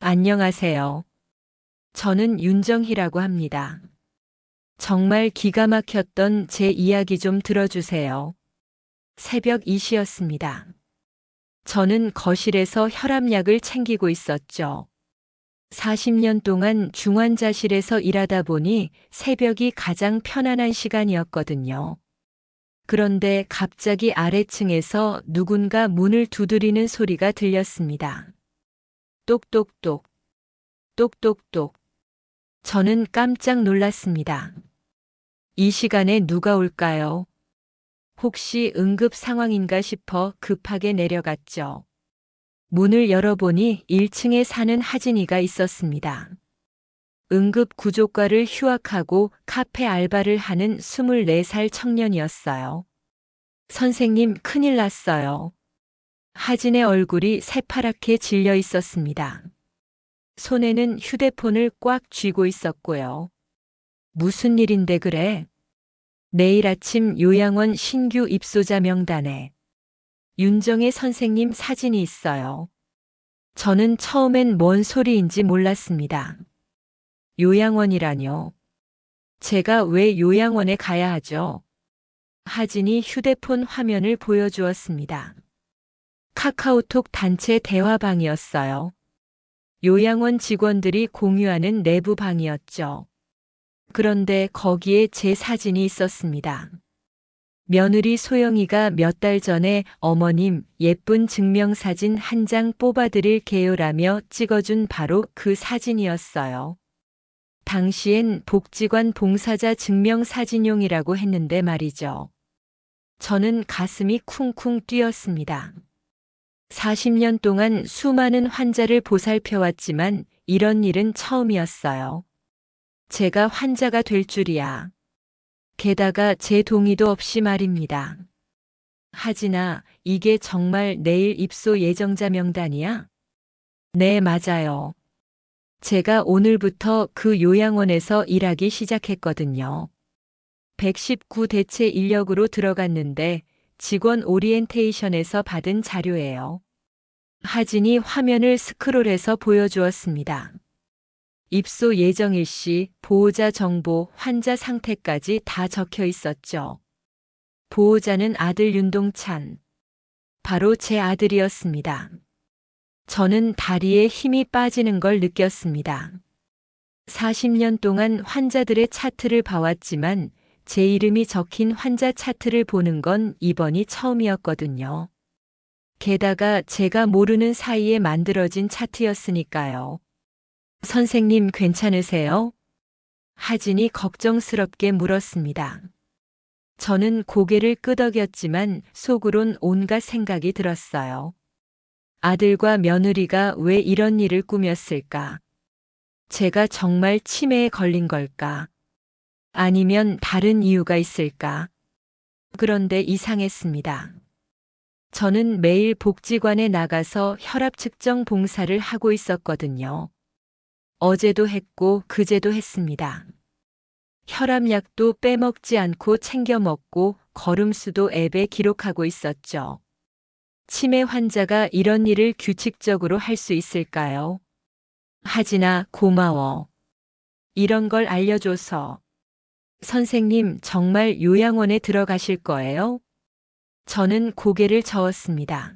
안녕하세요. 저는 윤정희라고 합니다. 정말 기가 막혔던 제 이야기 좀 들어주세요. 새벽 2시였습니다. 저는 거실에서 혈압약을 챙기고 있었죠. 40년 동안 중환자실에서 일하다 보니 새벽이 가장 편안한 시간이었거든요. 그런데 갑자기 아래층에서 누군가 문을 두드리는 소리가 들렸습니다. 똑똑똑, 똑똑똑. 저는 깜짝 놀랐습니다. 이 시간에 누가 올까요? 혹시 응급 상황인가 싶어 급하게 내려갔죠. 문을 열어보니 1층에 사는 하진이가 있었습니다. 응급 구조과를 휴학하고 카페 알바를 하는 24살 청년이었어요. 선생님, 큰일 났어요. 하진의 얼굴이 새파랗게 질려 있었습니다. 손에는 휴대폰을 꽉 쥐고 있었고요. 무슨 일인데 그래? 내일 아침 요양원 신규 입소자 명단에 윤정혜 선생님 사진이 있어요. 저는 처음엔 뭔 소리인지 몰랐습니다. 요양원이라뇨. 제가 왜 요양원에 가야 하죠? 하진이 휴대폰 화면을 보여주었습니다. 카카오톡 단체 대화방이었어요. 요양원 직원들이 공유하는 내부 방이었죠. 그런데 거기에 제 사진이 있었습니다. 며느리 소영이가 몇 달 전에 어머님 예쁜 증명사진 한 장 뽑아드릴게요라며 찍어준 바로 그 사진이었어요. 당시엔 복지관 봉사자 증명사진용이라고 했는데 말이죠. 저는 가슴이 쿵쿵 뛰었습니다. 40년 동안 수많은 환자를 보살펴왔지만 이런 일은 처음이었어요. 제가 환자가 될 줄이야. 게다가 제 동의도 없이 말입니다. 하진아, 이게 정말 내일 입소 예정자 명단이야? 네, 맞아요. 제가 오늘부터 그 요양원에서 일하기 시작했거든요. 119 대체 인력으로 들어갔는데 직원 오리엔테이션에서 받은 자료예요. 하진이 화면을 스크롤해서 보여주었습니다. 입소 예정일 시, 보호자 정보, 환자 상태까지 다 적혀 있었죠. 보호자는 아들 윤동찬. 바로 제 아들이었습니다. 저는 다리에 힘이 빠지는 걸 느꼈습니다. 40년 동안 환자들의 차트를 봐왔지만 제 이름이 적힌 환자 차트를 보는 건 이번이 처음이었거든요. 게다가 제가 모르는 사이에 만들어진 차트였으니까요. 선생님 괜찮으세요? 하진이 걱정스럽게 물었습니다. 저는 고개를 끄덕였지만 속으론 온갖 생각이 들었어요. 아들과 며느리가 왜 이런 일을 꾸몄을까? 제가 정말 치매에 걸린 걸까? 아니면 다른 이유가 있을까? 그런데 이상했습니다. 저는 매일 복지관에 나가서 혈압 측정 봉사를 하고 있었거든요. 어제도 했고 그제도 했습니다. 혈압약도 빼먹지 않고 챙겨 먹고 걸음수도 앱에 기록하고 있었죠. 치매 환자가 이런 일을 규칙적으로 할 수 있을까요? 하진아, 고마워. 이런 걸 알려줘서. 선생님, 정말 요양원에 들어가실 거예요? 저는 고개를 저었습니다.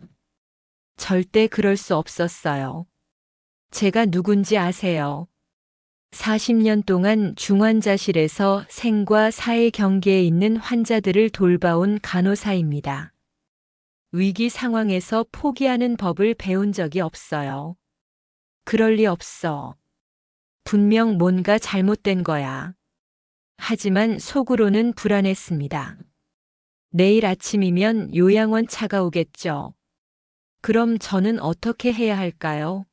절대 그럴 수 없었어요. 제가 누군지 아세요? 40년 동안 중환자실에서 생과 사의 경계에 있는 환자들을 돌봐온 간호사입니다. 위기 상황에서 포기하는 법을 배운 적이 없어요. 그럴 리 없어. 분명 뭔가 잘못된 거야. 하지만 속으로는 불안했습니다. 내일 아침이면 요양원 차가 오겠죠. 그럼 저는 어떻게 해야 할까요?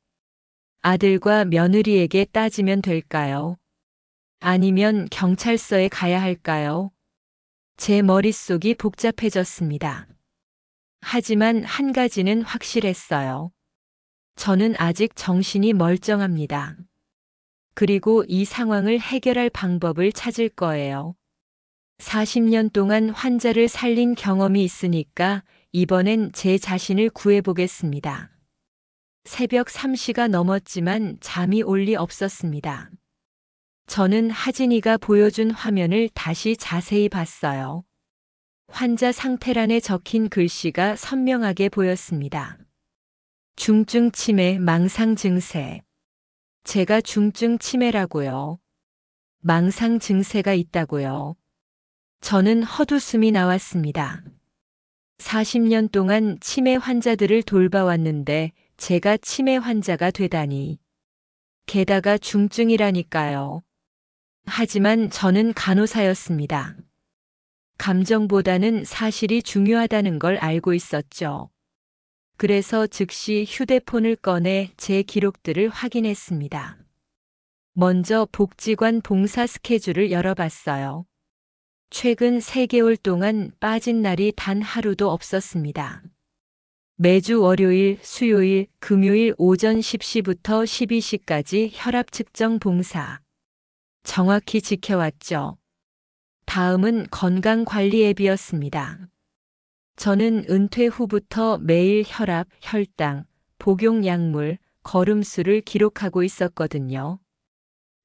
아들과 며느리에게 따지면 될까요? 아니면 경찰서에 가야 할까요? 제 머릿속이 복잡해졌습니다. 하지만 한 가지는 확실했어요. 저는 아직 정신이 멀쩡합니다. 그리고 이 상황을 해결할 방법을 찾을 거예요. 40년 동안 환자를 살린 경험이 있으니까 이번엔 제 자신을 구해보겠습니다. 새벽 3시가 넘었지만 잠이 올 리 없었습니다. 저는 하진이가 보여준 화면을 다시 자세히 봤어요. 환자 상태란에 적힌 글씨가 선명하게 보였습니다. 중증 치매 망상 증세. 제가 중증 치매라고요. 망상 증세가 있다고요. 저는 헛웃음이 나왔습니다. 40년 동안 치매 환자들을 돌봐왔는데 제가 치매 환자가 되다니. 게다가 중증이라니까요. 하지만 저는 간호사였습니다. 감정보다는 사실이 중요하다는 걸 알고 있었죠. 그래서 즉시 휴대폰을 꺼내 제 기록들을 확인했습니다. 먼저 복지관 봉사 스케줄을 열어봤어요. 최근 3개월 동안 빠진 날이 단 하루도 없었습니다. 매주 월요일, 수요일, 금요일 오전 10시부터 12시까지 혈압 측정 봉사. 정확히 지켜왔죠. 다음은 건강관리 앱이었습니다. 저는 은퇴 후부터 매일 혈압, 혈당, 복용 약물, 걸음수를 기록하고 있었거든요.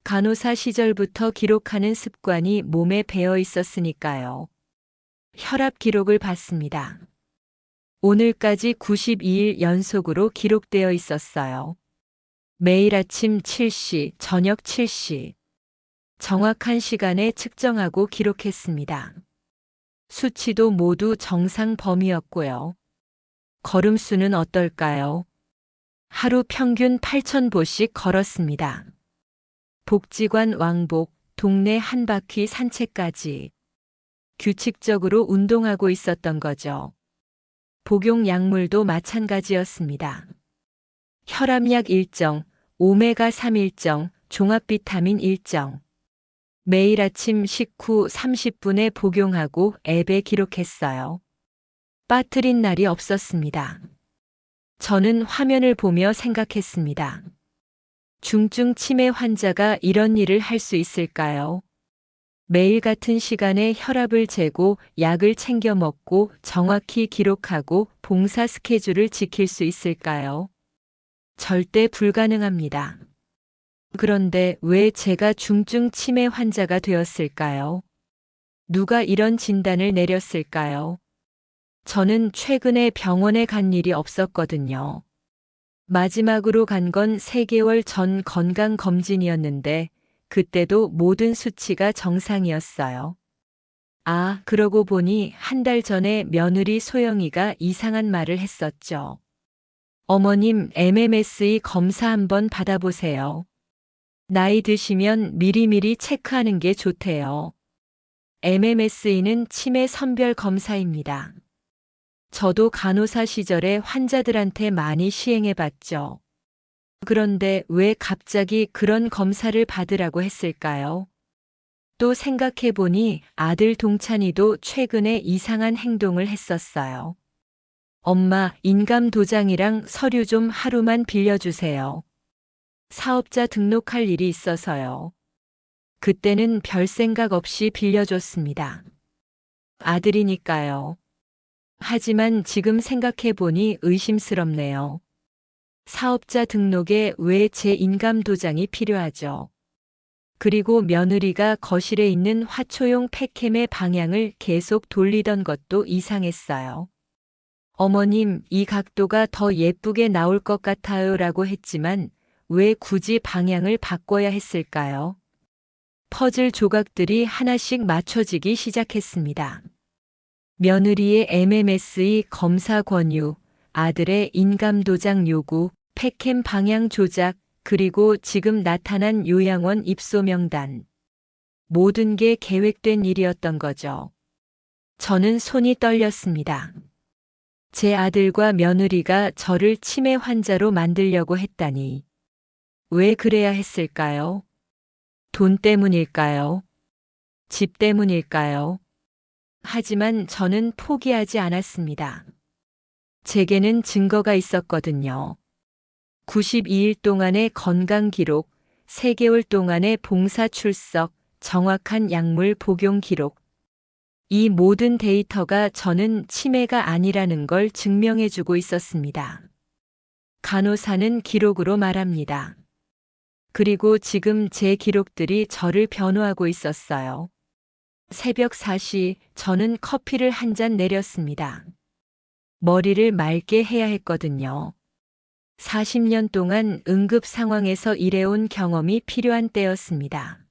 간호사 시절부터 기록하는 습관이 몸에 배어 있었으니까요. 혈압 기록을 봤습니다. 오늘까지 92일 연속으로 기록되어 있었어요. 매일 아침 7시, 저녁 7시. 정확한 시간에 측정하고 기록했습니다. 수치도 모두 정상 범위였고요. 걸음수는 어떨까요? 하루 평균 8,000보씩 걸었습니다. 복지관 왕복, 동네 한 바퀴 산책까지. 규칙적으로 운동하고 있었던 거죠. 복용 약물도 마찬가지였습니다. 혈압약 일정, 오메가3 일정, 종합비타민 일정. 매일 아침 식후 30분에 복용하고 앱에 기록했어요. 빠뜨린 날이 없었습니다. 저는 화면을 보며 생각했습니다. 중증 치매 환자가 이런 일을 할 수 있을까요? 매일 같은 시간에 혈압을 재고 약을 챙겨 먹고 정확히 기록하고 봉사 스케줄을 지킬 수 있을까요? 절대 불가능합니다. 그런데 왜 제가 중증 치매 환자가 되었을까요? 누가 이런 진단을 내렸을까요? 저는 최근에 병원에 간 일이 없었거든요. 마지막으로 간 건 3개월 전 건강검진이었는데 그때도 모든 수치가 정상이었어요. 아, 그러고 보니 한 달 전에 며느리 소영이가 이상한 말을 했었죠. 어머님, MMSE 검사 한번 받아보세요. 나이 드시면 미리미리 체크하는 게 좋대요. MMSE는 치매 선별 검사입니다. 저도 간호사 시절에 환자들한테 많이 시행해봤죠. 그런데 왜 갑자기 그런 검사를 받으라고 했을까요? 또 생각해보니 아들 동찬이도 최근에 이상한 행동을 했었어요. 엄마, 인감도장이랑 서류 좀 하루만 빌려주세요. 사업자 등록할 일이 있어서요. 그때는 별 생각 없이 빌려줬습니다. 아들이니까요. 하지만 지금 생각해보니 의심스럽네요. 사업자 등록에 왜 제 인감도장이 필요하죠? 그리고 며느리가 거실에 있는 화초용 팩캠의 방향을 계속 돌리던 것도 이상했어요. 어머님, 이 각도가 더 예쁘게 나올 것 같아요 라고 했지만 왜 굳이 방향을 바꿔야 했을까요? 퍼즐 조각들이 하나씩 맞춰지기 시작했습니다. 며느리의 MMSE 검사 권유, 아들의 인감도장 요구, 팩캠 방향 조작, 그리고 지금 나타난 요양원 입소 명단. 모든 게 계획된 일이었던 거죠. 저는 손이 떨렸습니다. 제 아들과 며느리가 저를 치매 환자로 만들려고 했다니. 왜 그래야 했을까요? 돈 때문일까요? 집 때문일까요? 하지만 저는 포기하지 않았습니다. 제게는 증거가 있었거든요. 92일 동안의 건강 기록, 3개월 동안의 봉사 출석, 정확한 약물 복용 기록. 이 모든 데이터가 저는 치매가 아니라는 걸 증명해주고 있었습니다. 간호사는 기록으로 말합니다. 그리고 지금 제 기록들이 저를 변호하고 있었어요. 새벽 4시 저는 커피를 한 잔 내렸습니다. 머리를 맑게 해야 했거든요. 40년 동안 응급 상황에서 일해온 경험이 필요한 때였습니다.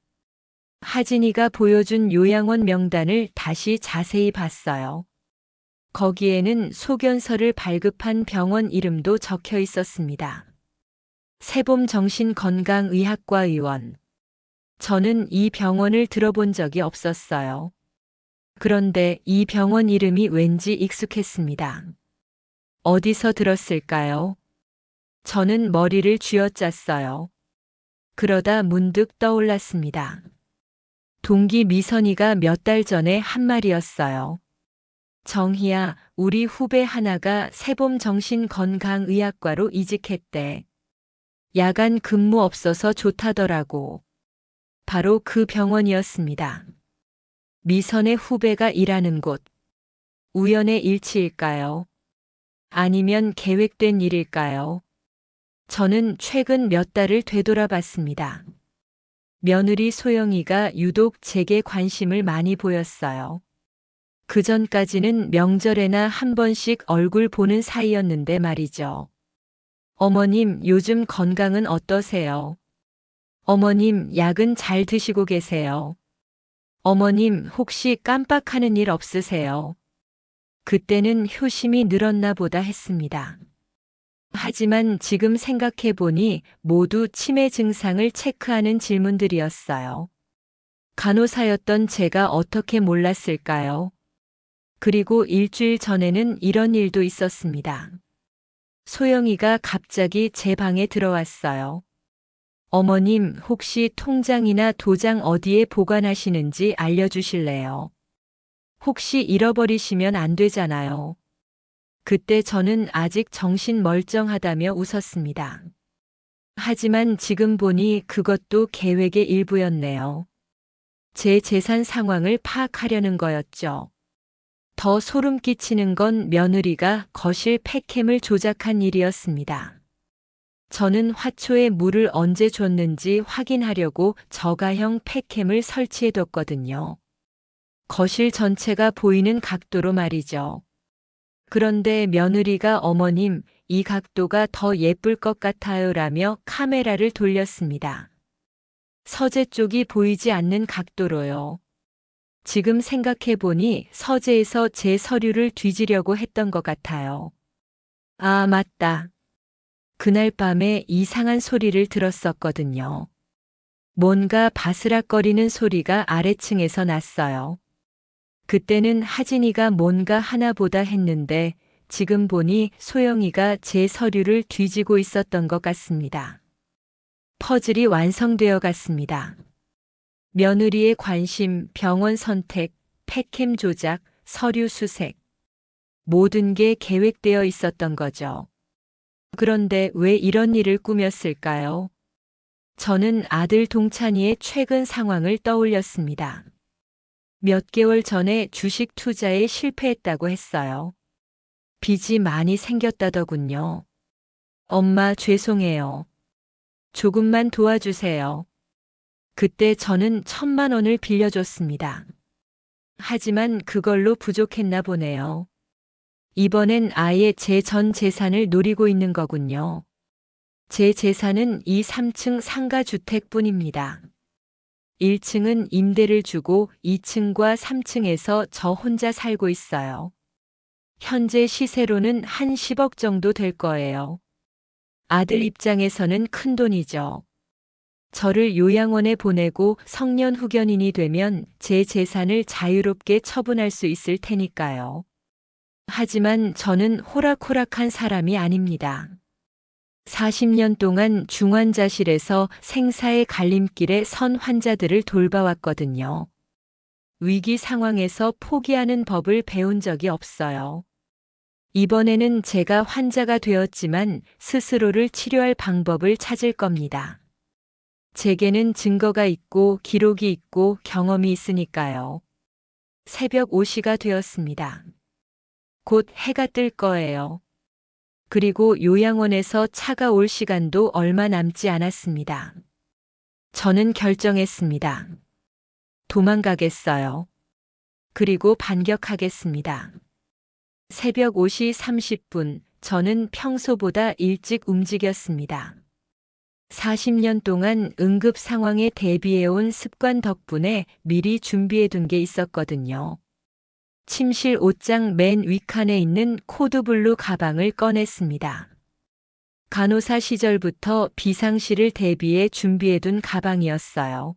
하진이가 보여준 요양원 명단을 다시 자세히 봤어요. 거기에는 소견서를 발급한 병원 이름도 적혀 있었습니다. 세봄정신건강의학과 의원. 저는 이 병원을 들어본 적이 없었어요. 그런데 이 병원 이름이 왠지 익숙했습니다. 어디서 들었을까요? 저는 머리를 쥐어짰어요. 그러다 문득 떠올랐습니다. 동기 미선이가 몇 달 전에 한 말이었어요. 정희야, 우리 후배 하나가 세봄정신건강의학과로 이직했대. 야간 근무 없어서 좋다더라고. 바로 그 병원이었습니다. 미선의 후배가 일하는 곳. 우연의 일치일까요? 아니면 계획된 일일까요? 저는 최근 몇 달을 되돌아봤습니다. 며느리 소영이가 유독 제게 관심을 많이 보였어요. 그 전까지는 명절에나 한 번씩 얼굴 보는 사이였는데 말이죠. 어머님, 요즘 건강은 어떠세요? 어머님, 약은 잘 드시고 계세요? 어머님, 혹시 깜빡하는 일 없으세요? 그때는 효심이 늘었나 보다 했습니다. 하지만 지금 생각해 보니 모두 치매 증상을 체크하는 질문들이었어요. 간호사였던 제가 어떻게 몰랐을까요? 그리고 일주일 전에는 이런 일도 있었습니다. 소영이가 갑자기 제 방에 들어왔어요. 어머님, 혹시 통장이나 도장 어디에 보관하시는지 알려주실래요? 혹시 잃어버리시면 안 되잖아요. 그때 저는 아직 정신 멀쩡하다며 웃었습니다. 하지만 지금 보니 그것도 계획의 일부였네요. 제 재산 상황을 파악하려는 거였죠. 더 소름 끼치는 건 며느리가 거실 폐캠을 조작한 일이었습니다. 저는 화초에 물을 언제 줬는지 확인하려고 저가형 폐캠을 설치해뒀거든요. 거실 전체가 보이는 각도로 말이죠. 그런데 며느리가 어머님, 이 각도가 더 예쁠 것 같아요 라며 카메라를 돌렸습니다. 서재 쪽이 보이지 않는 각도로요. 지금 생각해보니 서재에서 제 서류를 뒤지려고 했던 것 같아요. 아, 맞다. 그날 밤에 이상한 소리를 들었었거든요. 뭔가 바스락거리는 소리가 아래층에서 났어요. 그때는 하진이가 뭔가 하나 보다 했는데 지금 보니 소영이가 제 서류를 뒤지고 있었던 것 같습니다. 퍼즐이 완성되어 갔습니다. 며느리의 관심, 병원 선택, 폐캠 조작, 서류 수색. 모든 게 계획되어 있었던 거죠. 그런데 왜 이런 일을 꾸몄을까요? 저는 아들 동찬이의 최근 상황을 떠올렸습니다. 몇 개월 전에 주식 투자에 실패했다고 했어요. 빚이 많이 생겼다더군요. 엄마 죄송해요. 조금만 도와주세요. 그때 저는 1,000만 원을 빌려줬습니다. 하지만 그걸로 부족했나 보네요. 이번엔 아예 제 전 재산을 노리고 있는 거군요. 제 재산은 이 3층 상가주택뿐입니다. 1층은 임대를 주고 2층과 3층에서 저 혼자 살고 있어요. 현재 시세로는 한 10억 정도 될 거예요. 아들 입장에서는 큰 돈이죠. 저를 요양원에 보내고 성년 후견인이 되면 제 재산을 자유롭게 처분할 수 있을 테니까요. 하지만 저는 호락호락한 사람이 아닙니다. 40년 동안 중환자실에서 생사의 갈림길에 선 환자들을 돌봐왔거든요. 위기 상황에서 포기하는 법을 배운 적이 없어요. 이번에는 제가 환자가 되었지만 스스로를 치료할 방법을 찾을 겁니다. 제게는 증거가 있고 기록이 있고 경험이 있으니까요. 새벽 5시가 되었습니다. 곧 해가 뜰 거예요. 그리고 요양원에서 차가 올 시간도 얼마 남지 않았습니다. 저는 결정했습니다. 도망가겠어요. 그리고 반격하겠습니다. 새벽 5시 30분, 저는 평소보다 일찍 움직였습니다. 40년 동안 응급 상황에 대비해온 습관 덕분에 미리 준비해둔 게 있었거든요. 침실 옷장 맨 윗칸에 있는 코드블루 가방을 꺼냈습니다. 간호사 시절부터 비상시를 대비해 준비해둔 가방이었어요.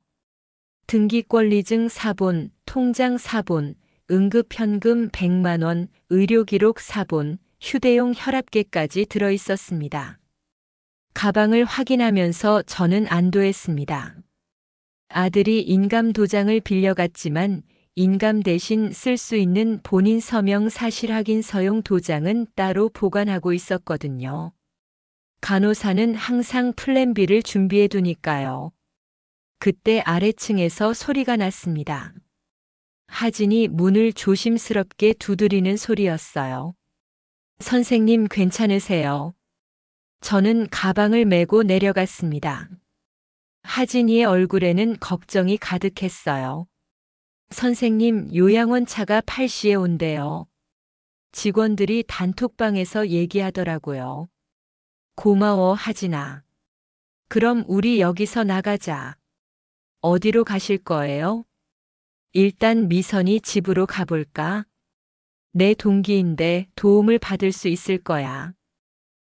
등기권리증 사본, 통장 사본, 응급현금 100만 원, 의료기록 사본, 휴대용 혈압계까지 들어있었습니다. 가방을 확인하면서 저는 안도했습니다. 아들이 인감 도장을 빌려갔지만 인감 대신 쓸 수 있는 본인 서명 사실 확인 서용 도장은 따로 보관하고 있었거든요. 간호사는 항상 플랜 B를 준비해 두니까요. 그때 아래층에서 소리가 났습니다. 하진이 문을 조심스럽게 두드리는 소리였어요. 선생님 괜찮으세요? 저는 가방을 메고 내려갔습니다. 하진이의 얼굴에는 걱정이 가득했어요. 선생님, 요양원 차가 8시에 온대요. 직원들이 단톡방에서 얘기하더라고요. 고마워, 하진아. 그럼 우리 여기서 나가자. 어디로 가실 거예요? 일단 미선이 집으로 가볼까? 내 동기인데 도움을 받을 수 있을 거야.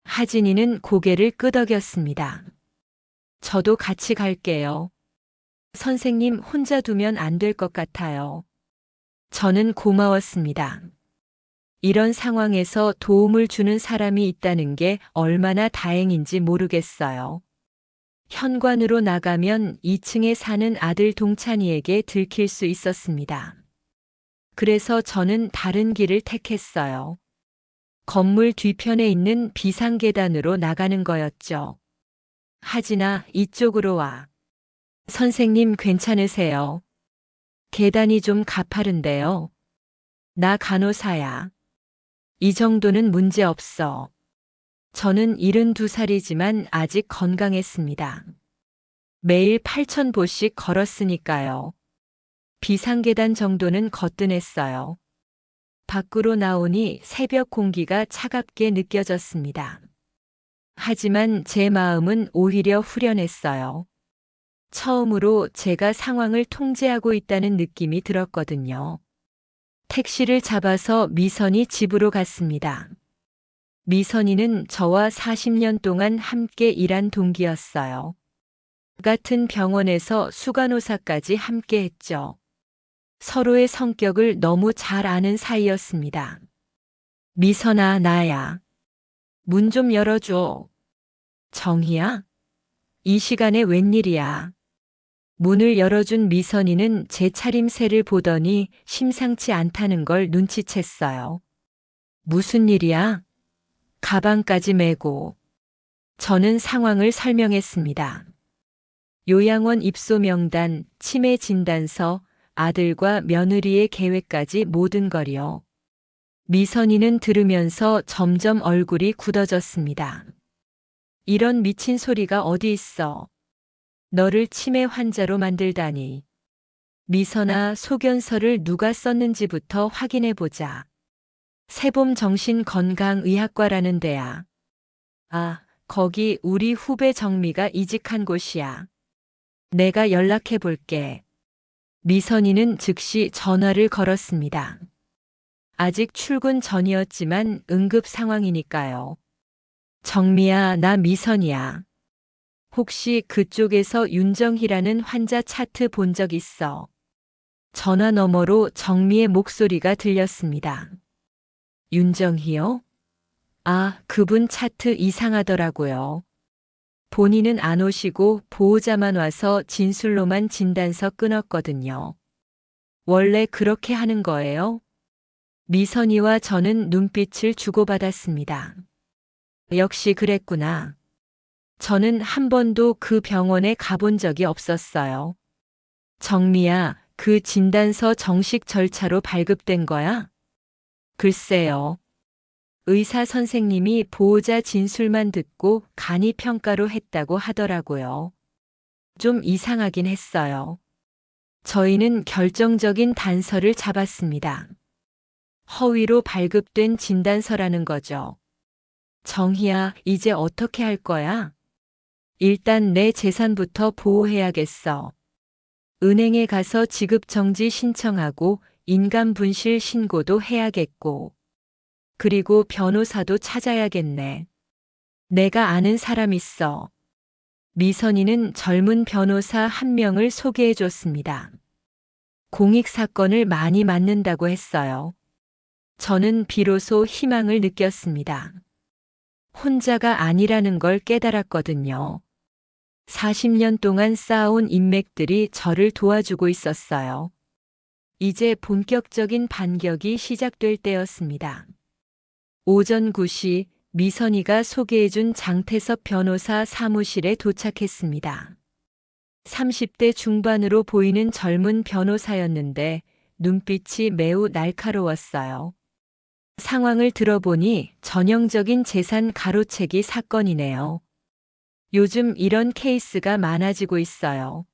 하진이는 고개를 끄덕였습니다. 저도 같이 갈게요. 선생님 혼자 두면 안 될 것 같아요. 저는 고마웠습니다. 이런 상황에서 도움을 주는 사람이 있다는 게 얼마나 다행인지 모르겠어요. 현관으로 나가면 2층에 사는 아들 동찬이에게 들킬 수 있었습니다. 그래서 저는 다른 길을 택했어요. 건물 뒤편에 있는 비상계단으로 나가는 거였죠. 하진아, 이쪽으로 와. 선생님 괜찮으세요? 계단이 좀 가파른데요. 나 간호사야. 이 정도는 문제 없어. 저는 72살이지만 아직 건강했습니다. 매일 8,000보씩 걸었으니까요. 비상계단 정도는 거뜬했어요. 밖으로 나오니 새벽 공기가 차갑게 느껴졌습니다. 하지만 제 마음은 오히려 후련했어요. 처음으로 제가 상황을 통제하고 있다는 느낌이 들었거든요. 택시를 잡아서 미선이 집으로 갔습니다. 미선이는 저와 40년 동안 함께 일한 동기였어요. 같은 병원에서 수간호사까지 함께 했죠. 서로의 성격을 너무 잘 아는 사이였습니다. 미선아, 나야. 문 좀 열어줘. 정희야? 이 시간에 웬일이야? 문을 열어준 미선이는 제 차림새를 보더니 심상치 않다는 걸 눈치챘어요. 무슨 일이야? 가방까지 메고. 저는 상황을 설명했습니다. 요양원 입소 명단, 치매 진단서, 아들과 며느리의 계획까지 모든 걸요. 미선이는 들으면서 점점 얼굴이 굳어졌습니다. 이런 미친 소리가 어디 있어? 너를 치매 환자로 만들다니. 미선아, 소견서를 누가 썼는지부터 확인해보자. 세봄정신건강의학과라는 데야. 아, 거기 우리 후배 정미가 이직한 곳이야. 내가 연락해볼게. 미선이는 즉시 전화를 걸었습니다. 아직 출근 전이었지만 응급 상황이니까요. 정미야, 나 미선이야. 혹시 그쪽에서 윤정희라는 환자 차트 본 적 있어? 전화 너머로 정미의 목소리가 들렸습니다. 윤정희요? 아, 그분 차트 이상하더라고요. 본인은 안 오시고 보호자만 와서 진술로만 진단서 끊었거든요. 원래 그렇게 하는 거예요? 미선이와 저는 눈빛을 주고받았습니다. 역시 그랬구나. 저는 한 번도 그 병원에 가본 적이 없었어요. 정미야, 그 진단서 정식 절차로 발급된 거야? 글쎄요. 의사 선생님이 보호자 진술만 듣고 간이 평가로 했다고 하더라고요. 좀 이상하긴 했어요. 저희는 결정적인 단서를 잡았습니다. 허위로 발급된 진단서라는 거죠. 정희야, 이제 어떻게 할 거야? 일단 내 재산부터 보호해야겠어. 은행에 가서 지급정지 신청하고 인감분실 신고도 해야겠고, 그리고 변호사도 찾아야겠네. 내가 아는 사람 있어. 미선이는 젊은 변호사 한 명을 소개해 줬습니다. 공익 사건을 많이 맡는다고 했어요. 저는 비로소 희망을 느꼈습니다. 혼자가 아니라는 걸 깨달았거든요. 40년 동안 쌓아온 인맥들이 저를 도와주고 있었어요. 이제 본격적인 반격이 시작될 때였습니다. 오전 9시 미선이가 소개해준 장태섭 변호사 사무실에 도착했습니다. 30대 중반으로 보이는 젊은 변호사였는데 눈빛이 매우 날카로웠어요. 상황을 들어보니 전형적인 재산 가로채기 사건이네요. 요즘 이런 케이스가 많아지고 있어요.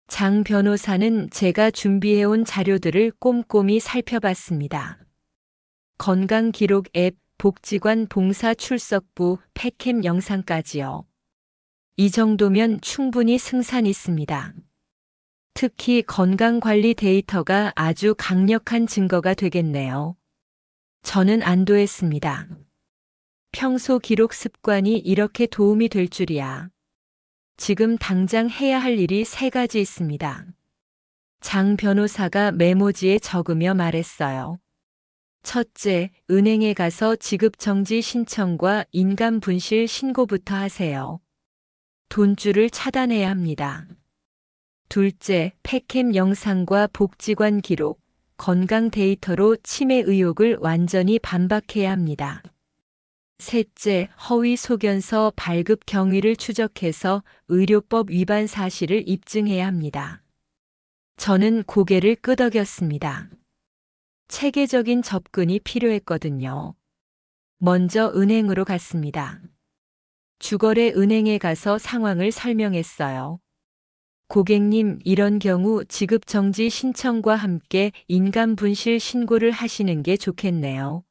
장 변호사는 제가 준비해온 자료들을 꼼꼼히 살펴봤습니다. 건강기록 앱, 복지관 봉사 출석부, 팩캠 영상까지요. 이 정도면 충분히 승산 있습니다. 특히 건강관리 데이터가 아주 강력한 증거가 되겠네요. 저는 안도했습니다. 평소 기록 습관이 이렇게 도움이 될 줄이야. 지금 당장 해야 할 일이 3가지 있습니다. 장 변호사가 메모지에 적으며 말했어요. 첫째, 은행에 가서 지급정지 신청과 인감분실 신고부터 하세요. 돈줄을 차단해야 합니다. 둘째, 팩캠 영상과 복지관 기록, 건강 데이터로 치매 의혹을 완전히 반박해야 합니다. 셋째, 허위 소견서 발급 경위를 추적해서 의료법 위반 사실을 입증해야 합니다. 저는 고개를 끄덕였습니다. 체계적인 접근이 필요했거든요. 먼저 은행으로 갔습니다. 주거래 은행에 가서 상황을 설명했어요. 고객님, 이런 경우 지급정지 신청과 함께 인감분실 신고를 하시는 게 좋겠네요.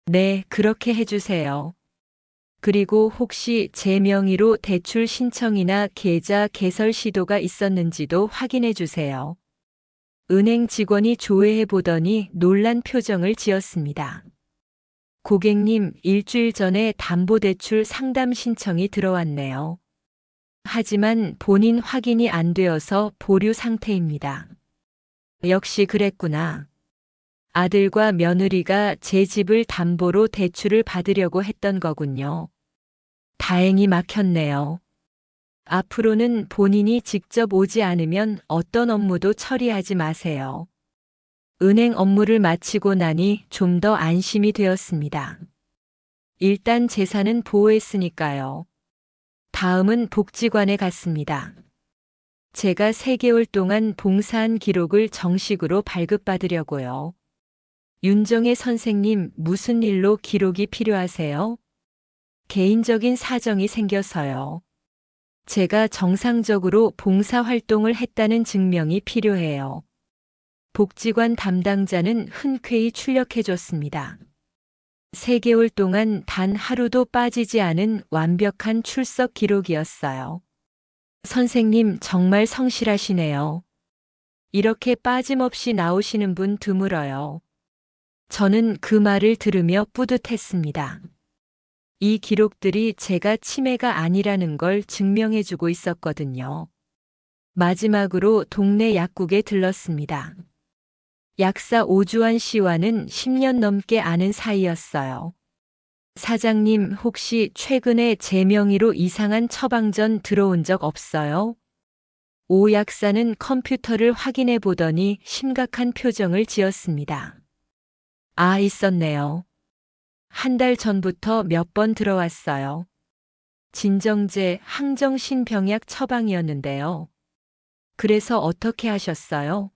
네, 그렇게 해주세요. 그리고 혹시 제 명의로 대출 신청이나 계좌 개설 시도가 있었는지도 확인해 주세요. 은행 직원이 조회해 보더니 놀란 표정을 지었습니다. 고객님, 일주일 전에 담보대출 상담 신청이 들어왔네요. 하지만 본인 확인이 안 되어서 보류 상태입니다. 역시 그랬구나. 아들과 며느리가 제 집을 담보로 대출을 받으려고 했던 거군요. 다행히 막혔네요. 앞으로는 본인이 직접 오지 않으면 어떤 업무도 처리하지 마세요. 은행 업무를 마치고 나니 좀 더 안심이 되었습니다. 일단 재산은 보호했으니까요. 다음은 복지관에 갔습니다. 제가 3개월 동안 봉사한 기록을 정식으로 발급받으려고요. 윤정혜 선생님, 무슨 일로 기록이 필요하세요? 개인적인 사정이 생겨서요. 제가 정상적으로 봉사활동을 했다는 증명이 필요해요. 복지관 담당자는 흔쾌히 출력해줬습니다. 3개월 동안 단 하루도 빠지지 않은 완벽한 출석 기록이었어요. 선생님, 정말 성실하시네요. 이렇게 빠짐없이 나오시는 분 드물어요. 저는 그 말을 들으며 뿌듯했습니다. 이 기록들이 제가 치매가 아니라는 걸 증명해주고 있었거든요. 마지막으로 동네 약국에 들렀습니다. 약사 오주환 씨와는 10년 넘게 아는 사이였어요. 사장님, 혹시 최근에 제 명의로 이상한 처방전 들어온 적 없어요? 오 약사는 컴퓨터를 확인해 보더니 심각한 표정을 지었습니다. 아, 있었네요. 한 달 전부터 몇 번 들어왔어요. 진정제, 항정신 병약 처방이었는데요. 그래서 어떻게 하셨어요?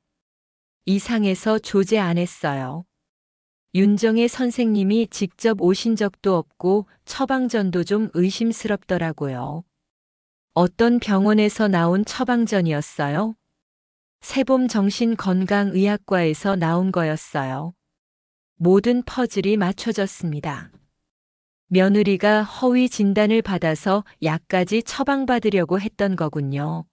이상해서 조제 안 했어요. 윤정혜 선생님이 직접 오신 적도 없고 처방전도 좀 의심스럽더라고요. 어떤 병원에서 나온 처방전이었어요? 세봄정신건강의학과에서 나온 거였어요. 모든 퍼즐이 맞춰졌습니다. 며느리가 허위 진단을 받아서 약까지 처방받으려고 했던 거군요.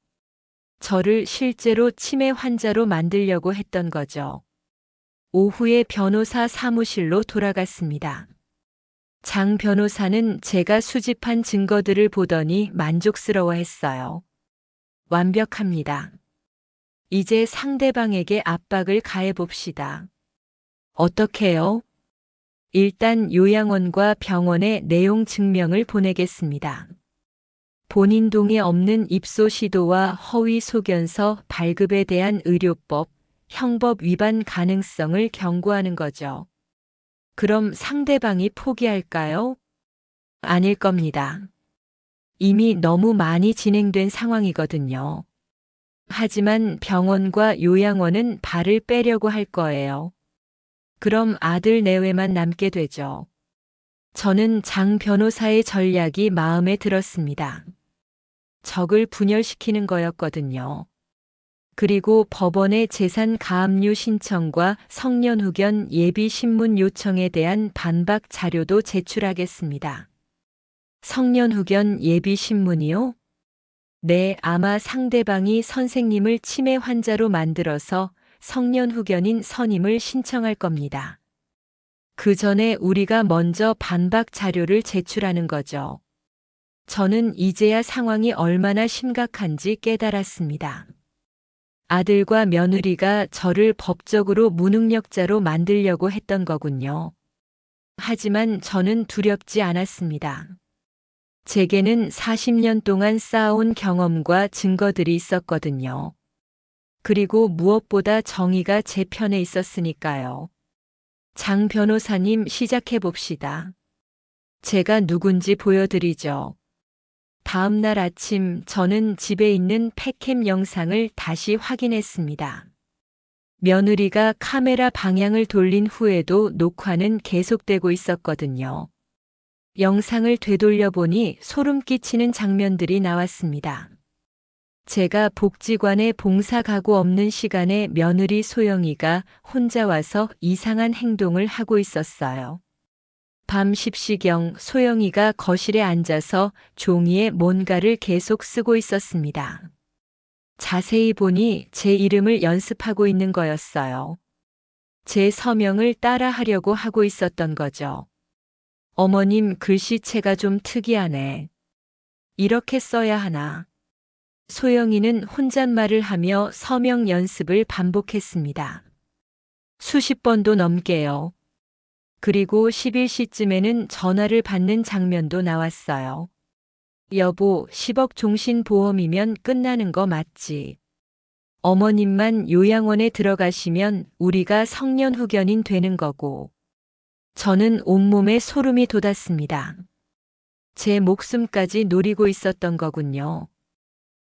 저를 실제로 치매 환자로 만들려고 했던 거죠. 오후에 변호사 사무실로 돌아갔습니다. 장 변호사는 제가 수집한 증거들을 보더니 만족스러워했어요. 완벽합니다. 이제 상대방에게 압박을 가해봅시다. 어떻게요? 일단 요양원과 병원에 내용 증명을 보내겠습니다. 본인 동의 없는 입소 시도와 허위 소견서 발급에 대한 의료법, 형법 위반 가능성을 경고하는 거죠. 그럼 상대방이 포기할까요? 아닐 겁니다. 이미 너무 많이 진행된 상황이거든요. 하지만 병원과 요양원은 발을 빼려고 할 거예요. 그럼 아들 내외만 남게 되죠. 저는 장 변호사의 전략이 마음에 들었습니다. 적을 분열시키는 거였거든요. 그리고 법원의 재산 가압류 신청과 성년후견 예비 신문 요청에 대한 반박 자료도 제출하겠습니다. 성년후견 예비 신문이요? 네, 아마 상대방이 선생님을 치매 환자로 만들어서 성년후견인 선임을 신청할 겁니다. 그 전에 우리가 먼저 반박 자료를 제출하는 거죠. 저는 이제야 상황이 얼마나 심각한지 깨달았습니다. 아들과 며느리가 저를 법적으로 무능력자로 만들려고 했던 거군요. 하지만 저는 두렵지 않았습니다. 제게는 40년 동안 쌓아온 경험과 증거들이 있었거든요. 그리고 무엇보다 정의가 제 편에 있었으니까요. 장 변호사님 시작해 봅시다. 제가 누군지 보여드리죠. 다음 날 아침 저는 집에 있는 팩캠 영상을 다시 확인했습니다. 며느리가 카메라 방향을 돌린 후에도 녹화는 계속되고 있었거든요. 영상을 되돌려 보니 소름 끼치는 장면들이 나왔습니다. 제가 복지관에 봉사 가고 없는 시간에 며느리 소영이가 혼자 와서 이상한 행동을 하고 있었어요. 밤 10시경 소영이가 거실에 앉아서 종이에 뭔가를 계속 쓰고 있었습니다. 자세히 보니 제 이름을 연습하고 있는 거였어요. 제 서명을 따라하려고 하고 있었던 거죠. 어머님 글씨체가 좀 특이하네. 이렇게 써야 하나. 소영이는 혼잣말을 하며 서명 연습을 반복했습니다. 수십 번도 넘게요. 그리고 11시쯤에는 전화를 받는 장면도 나왔어요. 여보, 10억 종신보험이면 끝나는 거 맞지? 어머님만 요양원에 들어가시면 우리가 성년후견인 되는 거고. 저는 온몸에 소름이 돋았습니다. 제 목숨까지 노리고 있었던 거군요.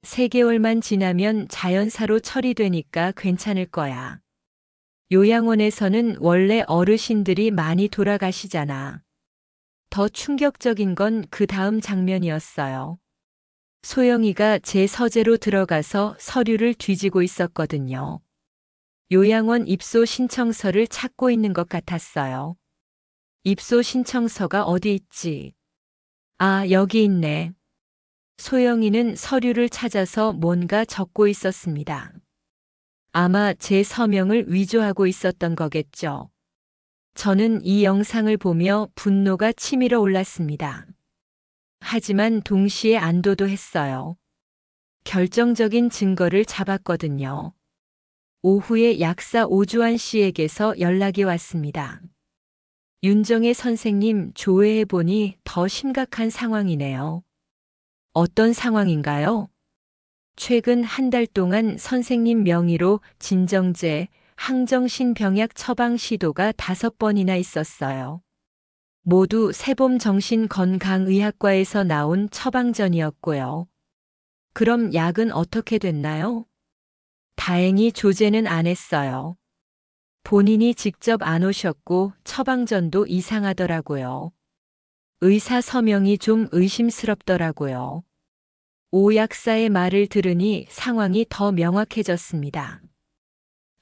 3개월만 지나면 자연사로 처리되니까 괜찮을 거야. 요양원에서는 원래 어르신들이 많이 돌아가시잖아. 더 충격적인 건 그 다음 장면이었어요. 소영이가 제 서재로 들어가서 서류를 뒤지고 있었거든요. 요양원 입소 신청서를 찾고 있는 것 같았어요. 입소 신청서가 어디 있지? 아, 여기 있네. 소영이는 서류를 찾아서 뭔가 적고 있었습니다. 아마 제 서명을 위조하고 있었던 거겠죠. 저는 이 영상을 보며 분노가 치밀어 올랐습니다. 하지만 동시에 안도도 했어요. 결정적인 증거를 잡았거든요. 오후에 약사 오주환 씨에게서 연락이 왔습니다. 윤정혜 선생님 조회해보니 더 심각한 상황이네요. 어떤 상황인가요? 최근 한 달 동안 선생님 명의로 진정제, 항정신 병약 처방 시도가 5번이나 있었어요. 모두 세봄정신건강의학과에서 나온 처방전이었고요. 그럼 약은 어떻게 됐나요? 다행히 조제는 안 했어요. 본인이 직접 안 오셨고 처방전도 이상하더라고요. 의사 서명이 좀 의심스럽더라고요. 오 약사의 말을 들으니 상황이 더 명확해졌습니다.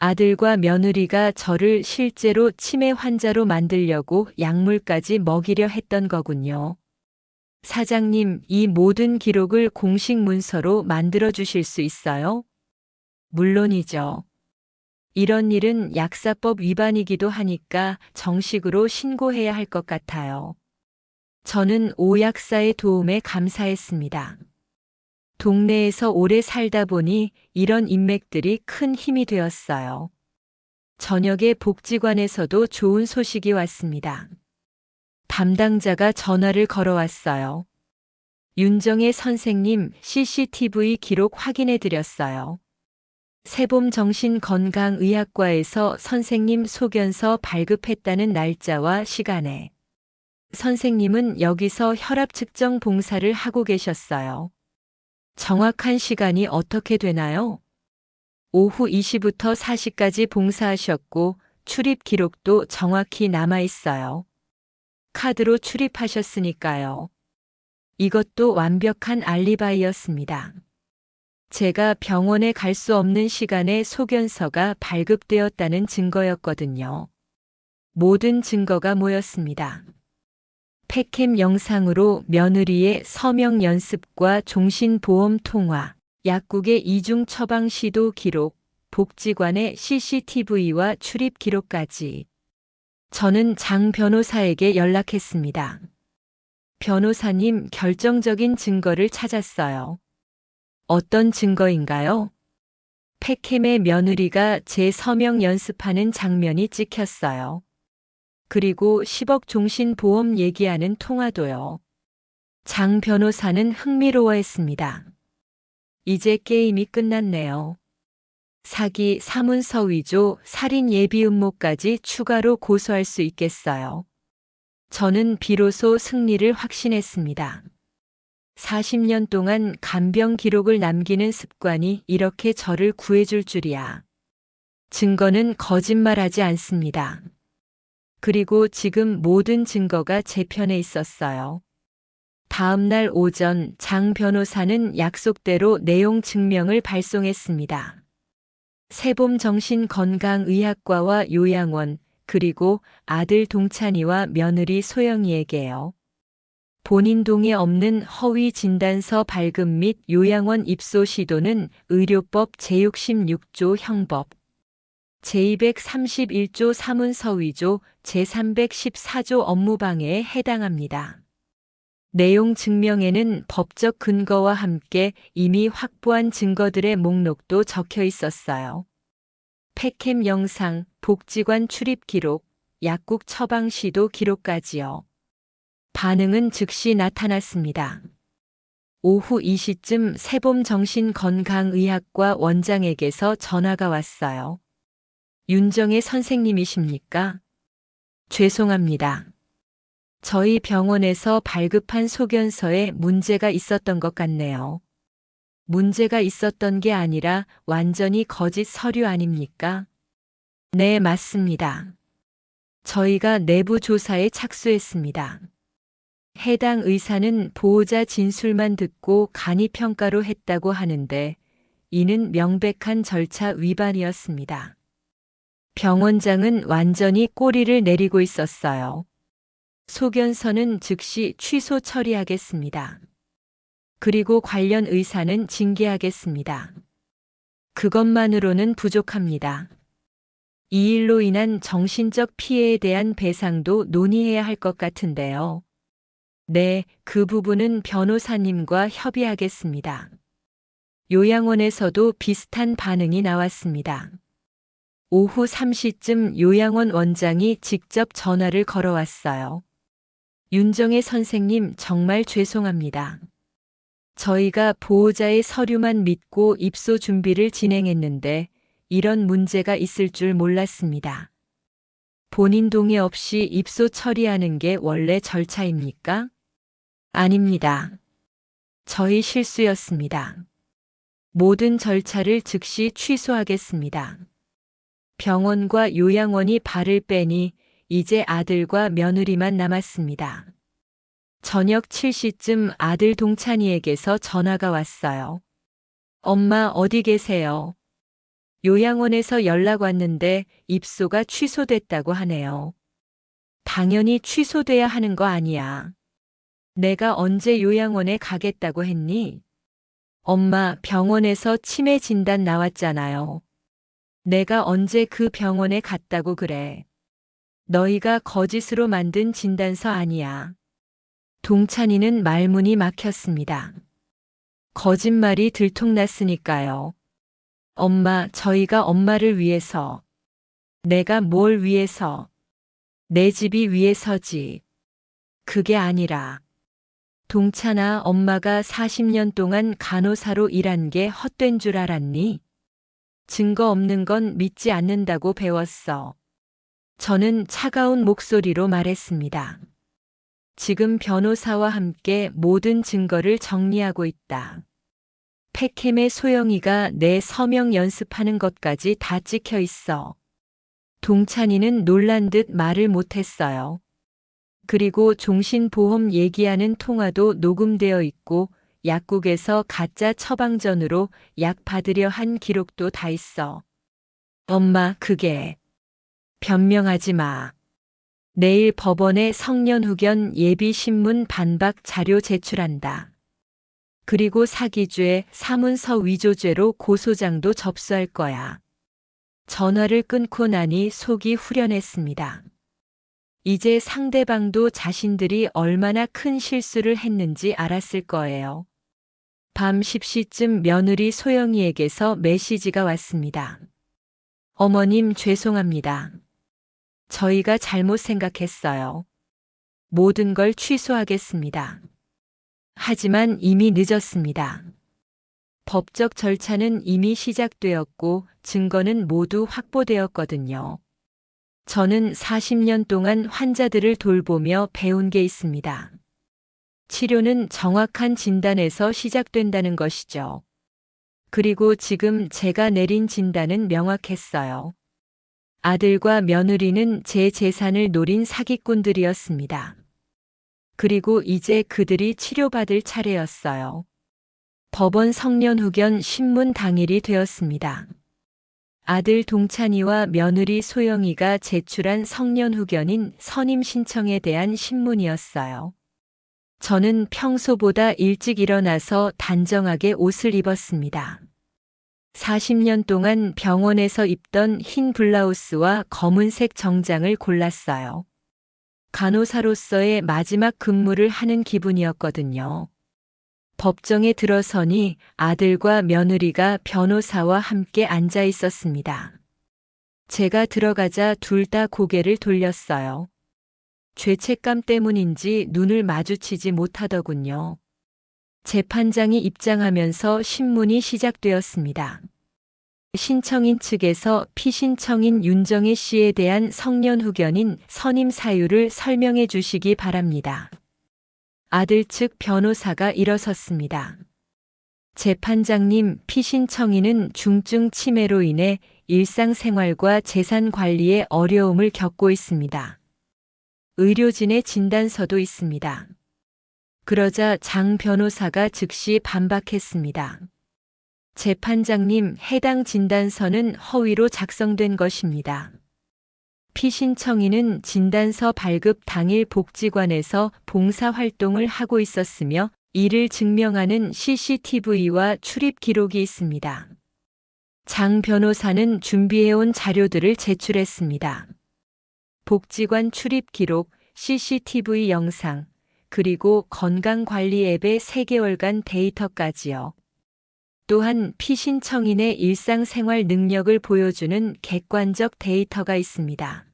아들과 며느리가 저를 실제로 치매 환자로 만들려고 약물까지 먹이려 했던 거군요. 사장님, 이 모든 기록을 공식 문서로 만들어 주실 수 있어요? 물론이죠. 이런 일은 약사법 위반이기도 하니까 정식으로 신고해야 할 것 같아요. 저는 오 약사의 도움에 감사했습니다. 동네에서 오래 살다 보니 이런 인맥들이 큰 힘이 되었어요. 저녁에 복지관에서도 좋은 소식이 왔습니다. 담당자가 전화를 걸어왔어요. 윤정혜 선생님 CCTV 기록 확인해 드렸어요. 세봄정신건강의학과에서 선생님 소견서 발급했다는 날짜와 시간에 선생님은 여기서 혈압 측정 봉사를 하고 계셨어요. 정확한 시간이 어떻게 되나요? 오후 2시부터 4시까지 봉사하셨고 출입 기록도 정확히 남아 있어요. 카드로 출입하셨으니까요. 이것도 완벽한 알리바이였습니다. 제가 병원에 갈 수 없는 시간에 소견서가 발급되었다는 증거였거든요. 모든 증거가 모였습니다. 팩캠 영상으로 며느리의 서명 연습과 종신보험 통화, 약국의 이중 처방 시도 기록, 복지관의 CCTV와 출입 기록까지. 저는 장 변호사에게 연락했습니다. 변호사님, 결정적인 증거를 찾았어요. 어떤 증거인가요? 팩캠의 며느리가 제 서명 연습하는 장면이 찍혔어요. 그리고 10억 종신보험 얘기하는 통화도요. 장 변호사는 흥미로워했습니다. 이제 게임이 끝났네요. 사기, 사문서 위조, 살인 예비 음모까지 추가로 고소할 수 있겠어요. 저는 비로소 승리를 확신했습니다. 40년 동안 간병 기록을 남기는 습관이 이렇게 저를 구해줄 줄이야. 증거는 거짓말하지 않습니다. 그리고 지금 모든 증거가 제 편에 있었어요. 다음 날 오전 장 변호사는 약속대로 내용 증명을 발송했습니다. 세봄정신건강의학과와 요양원, 그리고 아들 동찬이와 며느리 소영이에게요. 본인 동의 없는 허위 진단서 발급 및 요양원 입소 시도는 의료법 제66조 형법, 제231조 사문서 위조, 제314조 업무방해에 해당합니다. 내용 증명에는 법적 근거와 함께 이미 확보한 증거들의 목록도 적혀 있었어요. 팩캠 영상, 복지관 출입 기록, 약국 처방 시도 기록까지요. 반응은 즉시 나타났습니다. 오후 2시쯤 세봄정신건강의학과 원장에게서 전화가 왔어요. 윤정혜 선생님이십니까? 죄송합니다. 저희 병원에서 발급한 소견서에 문제가 있었던 것 같네요. 문제가 있었던 게 아니라 완전히 거짓 서류 아닙니까? 네, 맞습니다. 저희가 내부 조사에 착수했습니다. 해당 의사는 보호자 진술만 듣고 간이 평가로 했다고 하는데 이는 명백한 절차 위반이었습니다. 병원장은 완전히 꼬리를 내리고 있었어요. 소견서는 즉시 취소 처리하겠습니다. 그리고 관련 의사는 징계하겠습니다. 그것만으로는 부족합니다. 이 일로 인한 정신적 피해에 대한 배상도 논의해야 할 것 같은데요. 네, 그 부분은 변호사님과 협의하겠습니다. 요양원에서도 비슷한 반응이 나왔습니다. 오후 3시쯤 요양원 원장이 직접 전화를 걸어왔어요. 윤정혜 선생님, 정말 죄송합니다. 저희가 보호자의 서류만 믿고 입소 준비를 진행했는데 이런 문제가 있을 줄 몰랐습니다. 본인 동의 없이 입소 처리하는 게 원래 절차입니까? 아닙니다. 저희 실수였습니다. 모든 절차를 즉시 취소하겠습니다. 병원과 요양원이 발을 빼니 이제 아들과 며느리만 남았습니다. 저녁 7시쯤 아들 동찬이에게서 전화가 왔어요. 엄마 어디 계세요? 요양원에서 연락 왔는데 입소가 취소됐다고 하네요. 당연히 취소돼야 하는 거 아니야. 내가 언제 요양원에 가겠다고 했니? 엄마 병원에서 치매 진단 나왔잖아요. 내가 언제 그 병원에 갔다고 그래. 너희가 거짓으로 만든 진단서 아니야. 동찬이는 말문이 막혔습니다. 거짓말이 들통났으니까요. 엄마, 저희가 엄마를 위해서. 내가 뭘 위해서? 내 집이 위해서지. 그게 아니라. 동찬아, 엄마가 40년 동안 간호사로 일한 게 헛된 줄 알았니? 증거 없는 건 믿지 않는다고 배웠어. 저는 차가운 목소리로 말했습니다. 지금 변호사와 함께 모든 증거를 정리하고 있다. 팩캠에 소영이가 내 서명 연습하는 것까지 다 찍혀 있어. 동찬이는 놀란 듯 말을 못했어요. 그리고 종신보험 얘기하는 통화도 녹음되어 있고 약국에서 가짜 처방전으로 약 받으려 한 기록도 다 있어. 엄마, 그게. 변명하지 마. 내일 법원에 성년후견 예비신문 반박 자료 제출한다. 그리고 사기죄, 사문서 위조죄로 고소장도 접수할 거야. 전화를 끊고 나니 속이 후련했습니다. 이제 상대방도 자신들이 얼마나 큰 실수를 했는지 알았을 거예요. 밤 10시쯤 며느리 소영이에게서 메시지가 왔습니다. 어머님, 죄송합니다. 저희가 잘못 생각했어요. 모든 걸 취소하겠습니다. 하지만 이미 늦었습니다. 법적 절차는 이미 시작되었고 증거는 모두 확보되었거든요. 저는 40년 동안 환자들을 돌보며 배운 게 있습니다. 치료는 정확한 진단에서 시작된다는 것이죠. 그리고 지금 제가 내린 진단은 명확했어요. 아들과 며느리는 제 재산을 노린 사기꾼들이었습니다. 그리고 이제 그들이 치료받을 차례였어요. 법원 성년후견 신문 당일이 되었습니다. 아들 동찬이와 며느리 소영이가 제출한 성년후견인 선임 신청에 대한 신문이었어요. 저는 평소보다 일찍 일어나서 단정하게 옷을 입었습니다. 40년 동안 병원에서 입던 흰 블라우스와 검은색 정장을 골랐어요. 간호사로서의 마지막 근무를 하는 기분이었거든요. 법정에 들어서니 아들과 며느리가 변호사와 함께 앉아 있었습니다. 제가 들어가자 둘 다 고개를 돌렸어요. 죄책감 때문인지 눈을 마주치지 못하더군요. 재판장이 입장하면서 신문이 시작되었습니다. 신청인 측에서 피신청인 윤정혜 씨에 대한 성년후견인 선임 사유를 설명해 주시기 바랍니다. 아들 측 변호사가 일어섰습니다. 재판장님, 피신청인은 중증 치매로 인해 일상생활과 재산 관리에 어려움을 겪고 있습니다. 의료진의 진단서도 있습니다. 그러자 장 변호사가 즉시 반박했습니다. 재판장님, 해당 진단서는 허위로 작성된 것입니다. 피신청인은 진단서 발급 당일 복지관에서 봉사활동을 하고 있었으며 이를 증명하는 CCTV와 출입 기록이 있습니다. 장 변호사는 준비해온 자료들을 제출했습니다. 복지관 출입 기록, CCTV 영상, 그리고 건강관리 앱의 3개월간 데이터까지요. 또한 피신청인의 일상생활 능력을 보여주는 객관적 데이터가 있습니다.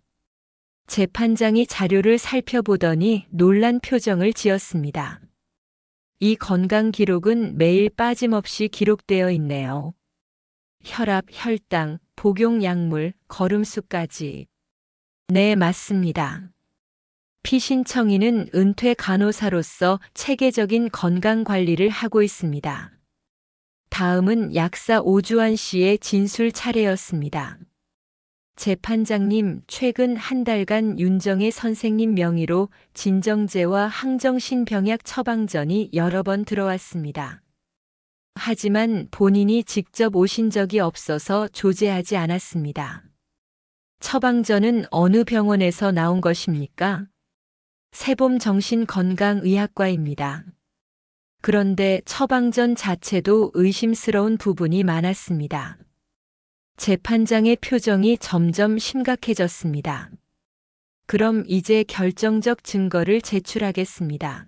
재판장이 자료를 살펴보더니 놀란 표정을 지었습니다. 이 건강 기록은 매일 빠짐없이 기록되어 있네요. 혈압, 혈당, 복용 약물, 걸음수까지. 네, 맞습니다. 피신청인은 은퇴 간호사로서 체계적인 건강 관리를 하고 있습니다. 다음은 약사 오주환 씨의 진술 차례였습니다. 재판장님, 최근 한 달간 윤정혜 선생님 명의로 진정제와 항정신병약 처방전이 여러 번 들어왔습니다. 하지만 본인이 직접 오신 적이 없어서 조제하지 않았습니다. 처방전은 어느 병원에서 나온 것입니까? 세봄정신건강의학과입니다. 그런데 처방전 자체도 의심스러운 부분이 많았습니다. 재판장의 표정이 점점 심각해졌습니다. 그럼 이제 결정적 증거를 제출하겠습니다.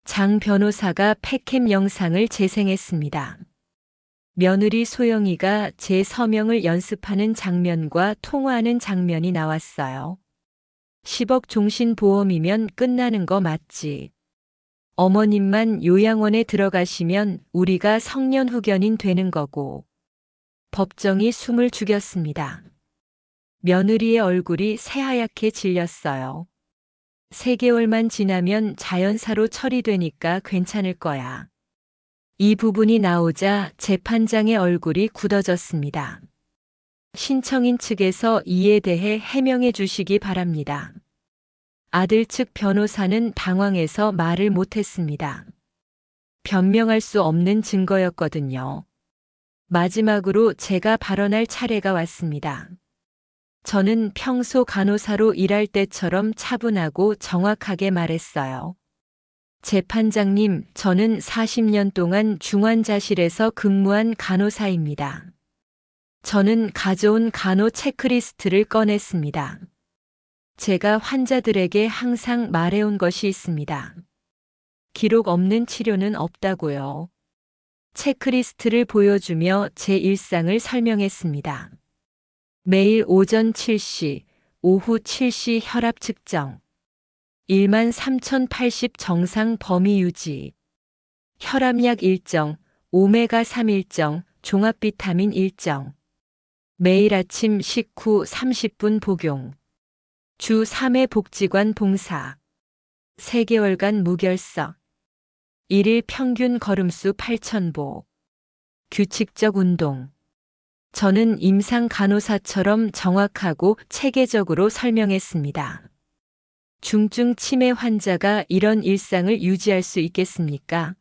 장 변호사가 팩캠 영상을 재생했습니다. 며느리 소영이가 제 서명을 연습하는 장면과 통화하는 장면이 나왔어요. 10억 종신보험이면 끝나는 거 맞지? 어머님만 요양원에 들어가시면 우리가 성년후견인 되는 거고. 법정이 숨을 죽였습니다. 며느리의 얼굴이 새하얗게 질렸어요. 3개월만 지나면 자연사로 처리되니까 괜찮을 거야. 이 부분이 나오자 재판장의 얼굴이 굳어졌습니다. 신청인 측에서 이에 대해 해명해 주시기 바랍니다. 아들 측 변호사는 당황해서 말을 못했습니다. 변명할 수 없는 증거였거든요. 마지막으로 제가 발언할 차례가 왔습니다. 저는 평소 간호사로 일할 때처럼 차분하고 정확하게 말했어요. 재판장님, 저는 40년 동안 중환자실에서 근무한 간호사입니다. 저는 가져온 간호 체크리스트를 꺼냈습니다. 제가 환자들에게 항상 말해온 것이 있습니다. 기록 없는 치료는 없다고요. 체크리스트를 보여주며 제 일상을 설명했습니다. 매일 오전 7시, 오후 7시 혈압 측정, 13,080 정상 범위 유지, 혈압약 일정, 오메가3 일정, 종합 비타민 일정, 매일 아침 식후 30분 복용, 주 3회 복지관 봉사, 3개월간 무결석, 1일 평균 걸음수 8,000보, 규칙적 운동. 저는 임상 간호사처럼 정확하고 체계적으로 설명했습니다. 중증 치매 환자가 이런 일상을 유지할 수 있겠습니까?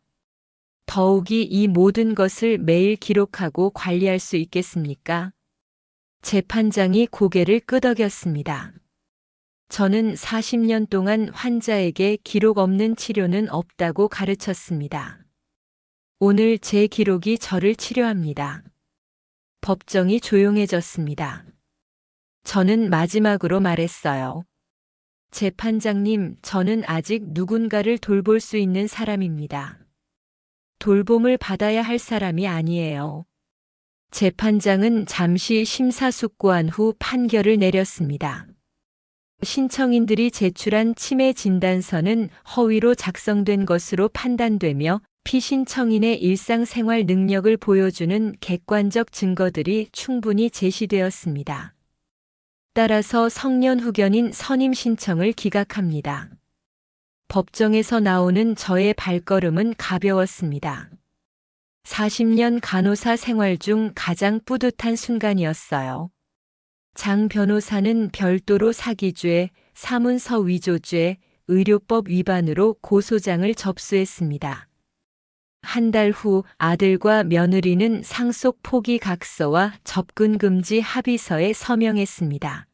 더욱이 이 모든 것을 매일 기록하고 관리할 수 있겠습니까? 재판장이 고개를 끄덕였습니다. 저는 40년 동안 환자에게 기록 없는 치료는 없다고 가르쳤습니다. 오늘 제 기록이 저를 치료합니다. 법정이 조용해졌습니다. 저는 마지막으로 말했어요. 재판장님, 저는 아직 누군가를 돌볼 수 있는 사람입니다. 돌봄을 받아야 할 사람이 아니에요. 재판장은 잠시 심사숙고한 후 판결을 내렸습니다. 신청인들이 제출한 치매 진단서는 허위로 작성된 것으로 판단되며 피신청인의 일상생활 능력을 보여주는 객관적 증거들이 충분히 제시되었습니다. 따라서 성년후견인 선임 신청을 기각합니다. 법정에서 나오는 저의 발걸음은 가벼웠습니다. 40년 간호사 생활 중 가장 뿌듯한 순간이었어요. 장 변호사는 별도로 사기죄, 사문서 위조죄, 의료법 위반으로 고소장을 접수했습니다. 한 달 후 아들과 며느리는 상속 포기 각서와 접근 금지 합의서에 서명했습니다.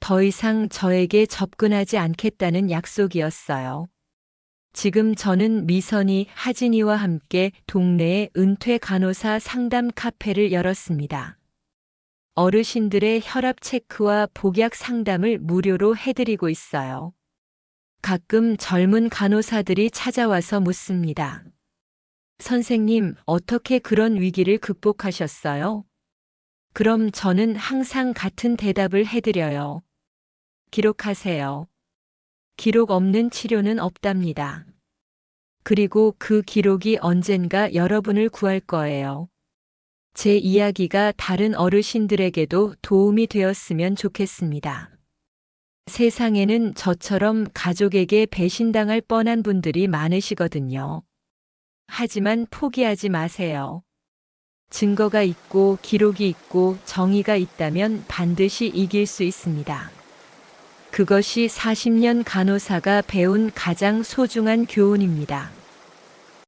더 이상 저에게 접근하지 않겠다는 약속이었어요. 지금 저는 미선이, 하진이와 함께 동네에 은퇴 간호사 상담 카페를 열었습니다. 어르신들의 혈압 체크와 복약 상담을 무료로 해드리고 있어요. 가끔 젊은 간호사들이 찾아와서 묻습니다. 선생님, 어떻게 그런 위기를 극복하셨어요? 그럼 저는 항상 같은 대답을 해드려요. 기록하세요. 기록 없는 치료는 없답니다. 그리고 그 기록이 언젠가 여러분을 구할 거예요. 제 이야기가 다른 어르신들에게도 도움이 되었으면 좋겠습니다. 세상에는 저처럼 가족에게 배신당할 뻔한 분들이 많으시거든요. 하지만 포기하지 마세요. 증거가 있고 기록이 있고 정의가 있다면 반드시 이길 수 있습니다. 그것이 40년 간호사가 배운 가장 소중한 교훈입니다.